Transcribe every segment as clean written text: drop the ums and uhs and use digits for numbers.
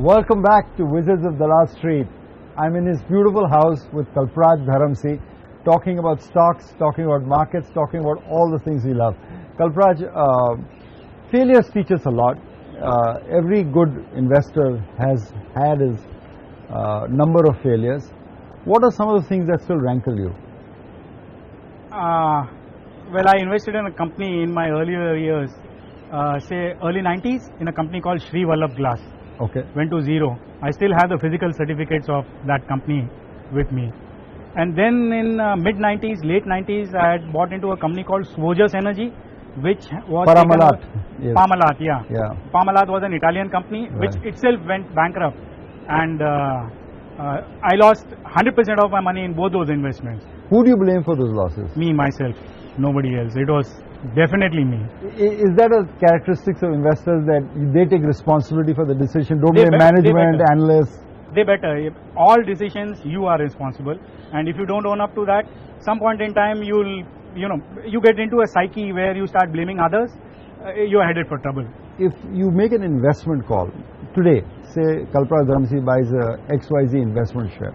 Welcome back to Wizards of Dalal Street. I'm in his beautiful house with Kalpraj Dharamshi, talking about stocks, talking about markets, talking about all the things we love. Kalpraj, failures teach us a lot. Every good investor has had his number of failures. What are some of the things that still rankle you? Well, I invested in a company in my earlier years, say early 90s, in a company called Sri Vallabh Glass. Okay. Went to zero. I still have the physical certificates of that company with me. And then in mid 90s, late 90s, I had bought into a company called Svojas Energy, which was Parmalat. Yes. Parmalat, yeah. Yeah. Parmalat was an Italian company which Right. itself went bankrupt, and I lost 100% of my money in both those investments. Who do you blame for those losses? Me, myself, nobody else. It was definitely me. Is that a characteristics of investors that they take responsibility for the decision? Don't They blame they management, better. analysts? They better. All decisions you are responsible, and if you don't own up to that, some point in time you get into a psyche where you start blaming others. You're headed for trouble. If you make an investment call today, say Kalparaj Dharamshi buys a XYZ investment share,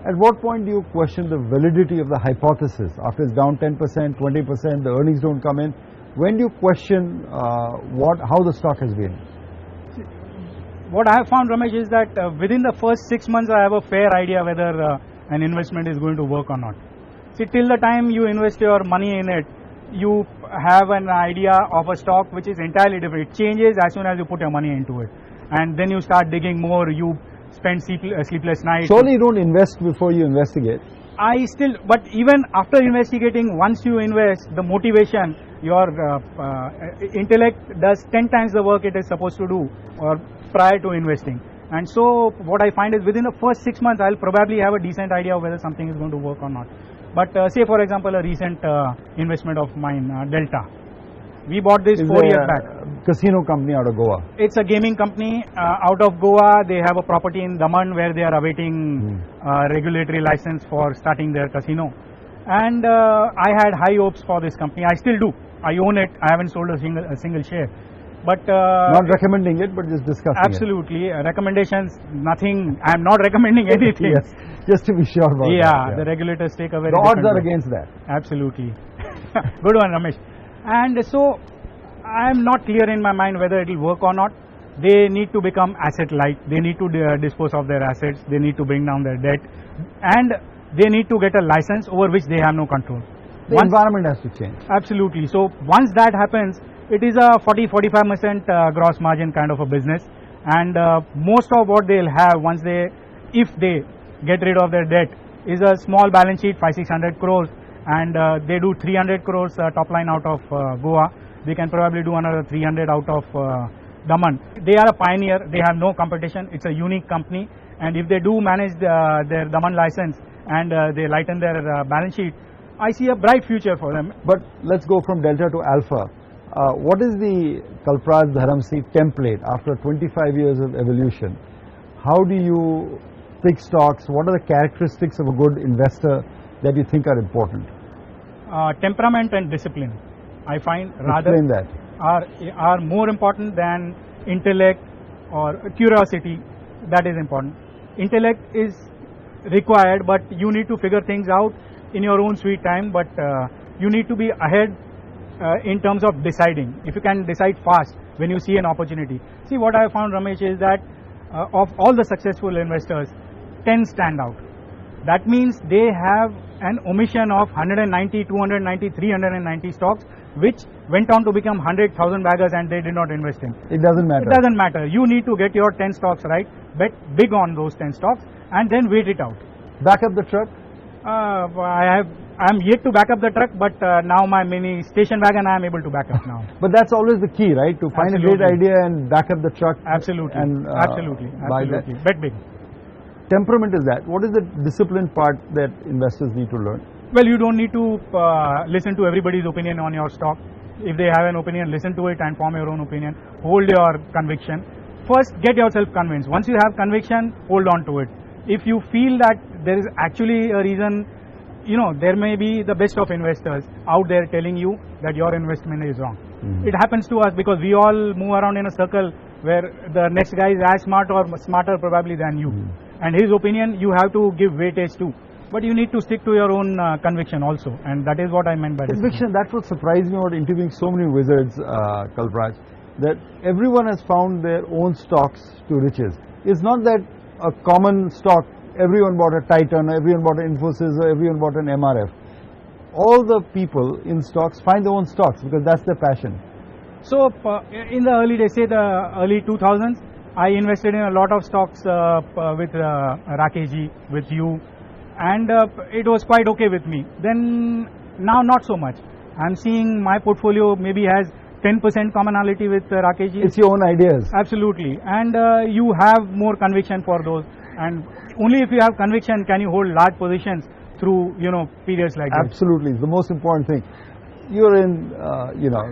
at what point do you question the validity of the hypothesis? After it's down 10%, 20%, the earnings don't come in. When do you question how the stock has been? What I have found, Ramesh, is that within the first 6 months I have a fair idea whether an investment is going to work or not. See, till the time you invest your money in it, you have an idea of a stock which is entirely different. It changes as soon as you put your money into it, and then you start digging more. You spend sleepless nights. Surely you don't invest before you investigate. But even after investigating, once you invest, the motivation, your intellect does 10 times the work it is supposed to do or prior to investing. And so what I find is within the first 6 months, I'll probably have a decent idea of whether something is going to work or not. But say for example, a recent investment of mine, Delta. We bought this 4 years back. Casino company out of Goa. It's a gaming company out of Goa. They have a property in Daman where they are awaiting regulatory license for starting their casino. And I had high hopes for this company. I still do. I own it. I haven't sold a single share. But not recommending it, but just discussing absolutely. Recommendations, nothing. I am not recommending anything. Yes, just to be sure about that. Yeah, the regulators take a very the odds different are way. against that. Absolutely. Good one, Ramesh. And so I am not clear in my mind whether it will work or not. They need to become asset light. They need to dispose of their assets. They need to bring down their debt, and they need to get a license over which they have no control. The environment has to change. Absolutely. So once that happens, it is a 40-45% gross margin kind of a business, and most of what they'll have if they get rid of their debt, is a small balance sheet, 500-600 crores, and they do 300 crores top line out of Goa. They can probably do another 300 out of Daman. They are a pioneer. They have no competition. It's a unique company, and if they do manage their Daman license and they lighten their balance sheet, I see a bright future for them. But let's go from Delta to Alpha. What is the Kalpraj Dharamshi template after 25 years of evolution? How do you pick stocks? What are the characteristics of a good investor that you think are important? Temperament and discipline, I find, Explain that. are more important than intellect or curiosity. That is important. Intellect is required, but you need to figure things out in your own sweet time. But you need to be ahead in terms of deciding. If you can decide fast when you see an opportunity. See, what I found, Ramesh, is that of all the successful investors, 10 stand out. That means they have an omission of 190, 290, 390 stocks, which went on to become 100,000 baggers, and they did not invest in. It doesn't matter. It doesn't matter. You need to get your 10 stocks right, bet big on those 10 stocks, and then wait it out. Back up the truck? I am yet to back up the truck, but now my mini station wagon I am able to back up now. But that's always the key, right? To find Absolutely. a great idea and back up the truck. Absolutely. And Absolutely. buy that. Bet big. Temperament is that. What is the discipline part that investors need to learn? Well, you don't need to listen to everybody's opinion on your stock. If they have an opinion, listen to it and form your own opinion. Hold your conviction. First, get yourself convinced. Once you have conviction, hold on to it. If you feel that there is actually a reason, there may be the best of investors out there telling you that your investment is wrong. It happens to us because we all move around in a circle where the next guy is as smart or smarter probably than you, and his opinion you have to give weightage to. But you need to stick to your own conviction also, and that is what I meant by conviction. That's what surprised me about interviewing so many wizards, Kalpraj, that everyone has found their own stocks to riches. It's not that a common stock, everyone bought a Titan, everyone bought an Infosys, or everyone bought an MRF. All the people in stocks find their own stocks because that's their passion. So in the early days, say the early 2000s, I invested in a lot of stocks with Rakesh ji, with you, and it was quite okay with me. Then now not so much. I'm seeing my portfolio maybe has 10% commonality with Rakesh ji. It's your own ideas. Absolutely, and you have more conviction for those, and only if you have conviction can you hold large positions through periods like this. Absolutely, it's the most important thing. You're in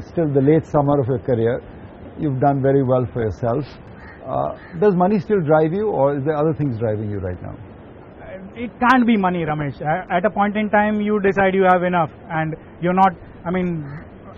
still the late summer of your career. You've done very well for yourself. Does money still drive you, or is there other things driving you right now? It can't be money, Ramesh. At a point in time you decide you have enough, and you're not,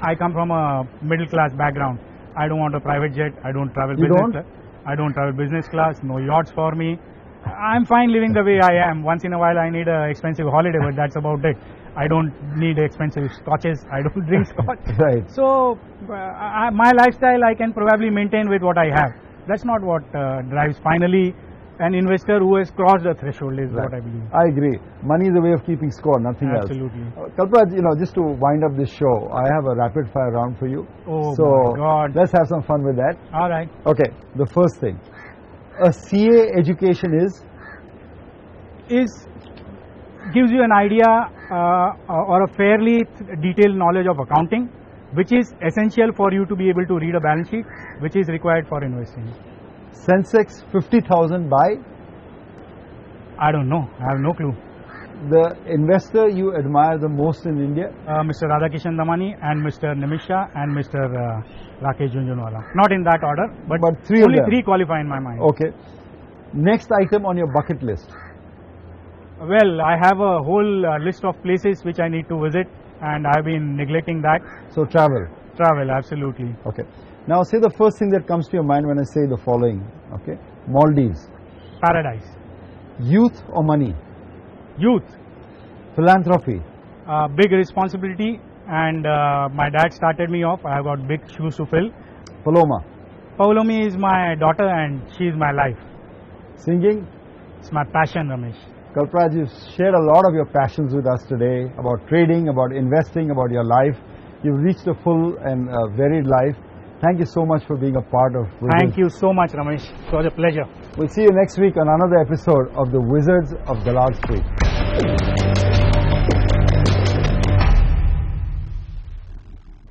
I come from a middle class background. I don't want a private jet. I don't travel business class. I don't travel business class. No yachts for me. I'm fine living the way I am. Once in a while I need an expensive holiday, but that's about it. I don't need expensive scotches. I don't drink scotch. Right. So my lifestyle I can probably maintain with what I have. That's not what drives finally an investor who has crossed the threshold is what I believe. I agree. Money is a way of keeping score, nothing Absolutely. else. Kalpraj, just to wind up this show, I have a rapid fire round for you. Oh so my God. Let's have some fun with that. All right. Okay, the first thing. A CA education gives you an idea or a fairly detailed knowledge of accounting, which is essential for you to be able to read a balance sheet, which is required for investing. Sensex 50,000 by? I don't know. I have no clue. The investor you admire the most in India? Mr. Rakesh Damania and Mr. Nimisha and Mr. Rakesh Junjunwala. Not in that order, but three only of them. Three qualify in my mind. Okay. Next item on your bucket list? Well, I have a whole list of places which I need to visit, and I've been neglecting that. So travel? Travel, absolutely. Okay. Now say the first thing that comes to your mind when I say the following. Okay. Maldives. Paradise. Youth or money? Youth. Philanthropy. Big responsibility, and my dad started me off. I have got big shoes to fill. Paloma. Paulomi is my daughter and she is my life. Singing. It's my passion, Ramesh. Kalpraj, you've shared a lot of your passions with us today about trading, about investing, about your life. You've reached a full and varied life. Thank you so much for being a part of Wizards. Thank you so much, Ramesh. It was a pleasure. We'll see you next week on another episode of the Wizards of Dalal Street.